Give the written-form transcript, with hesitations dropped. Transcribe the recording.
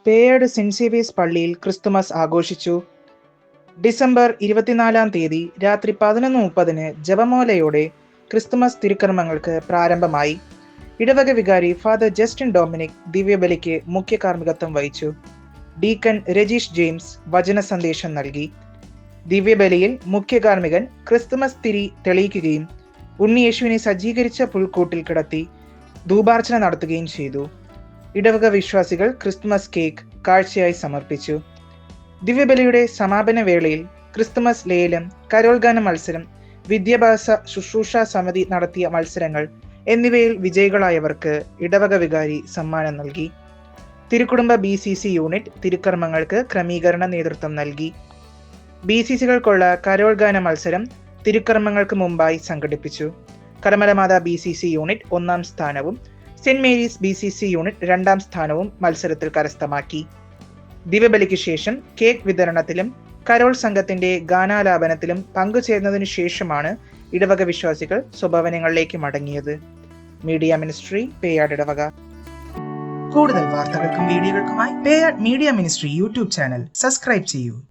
Peyad saint Xavier's പള്ളിയിൽ Christmas ആഘോഷിച്ചു. December 24 രാത്രി 11:30 ജപമാലയോടെ ക്രിസ്തുമസ് തിരുക്കർമ്മങ്ങൾക്ക് പ്രാരംഭമായി. ഇടവക വികാരി ഫാദർ ജസ്റ്റിൻ ഡൊമിനിക് ദിവ്യബലിക്ക് മുഖ്യ കാർമ്മികത്വം വഹിച്ചു. ഡീക്കൺ രജീഷ് ജെയിംസ് വചന സന്ദേശം നൽകി. ദിവ്യബലിയിൽ മുഖ്യ കാർമ്മികൻ ക്രിസ്തുമസ് തിരി തെളിയിക്കുകയും ഉണ്ണിയേശുവിനെ സജ്ജീകരിച്ച പുൽക്കൂട്ടിൽ കിടത്തി ധൂപാർച്ചന നടത്തുകയും ചെയ്തു. ഇടവക വിശ്വാസികൾ ക്രിസ്തുമസ് കേക്ക് കാഴ്ചയായി സമർപ്പിച്ചു. ദിവ്യബലിയുടെ സമാപന വേളയിൽ ക്രിസ്തുമസ് ലേലം, കരോൾഗാന മത്സരം, വിദ്യാഭ്യാസ ശുശ്രൂഷ സമിതി നടത്തിയ മത്സരങ്ങൾ എന്നിവയിൽ വിജയികളായവർക്ക് ഇടവക വികാരി സമ്മാനം നൽകി. തിരുക്കുടുംബ BCC യൂണിറ്റ് തിരുക്കർമ്മങ്ങൾക്ക് ക്രമീകരണ നേതൃത്വം നൽകി. BCCകൾക്കുള്ള കരോൾഗാന മത്സരം തിരുക്കർമ്മങ്ങൾക്ക് മുമ്പായി സംഘടിപ്പിച്ചു. കർമ്മലമാതാ BCC യൂണിറ്റ് 1ാം സ്ഥാനവും സെന്റ് മേരീസ് BCC യൂണിറ്റ് 2ാം സ്ഥാനവും മത്സരത്തിൽ കരസ്ഥമാക്കി. ദിവ്യബലിക്ക് ശേഷം കേക്ക് വിതരണത്തിലും കരോൾ സംഘത്തിന്റെ ഗാനാലാപനത്തിലും പങ്കുചേർന്നതിനു ശേഷമാണ് ഇടവക വിശ്വാസികൾ സ്വഭവനങ്ങളിലേക്ക് മടങ്ങിയത്. മീഡിയ മിനിസ്ട്രി, പേയാട് ഇടവക. കൂടുതൽ വാർത്തകൾക്കും വീഡിയോകൾക്കുമായി Peyad media ministry YouTube channel subscribe ചെയ്യൂ.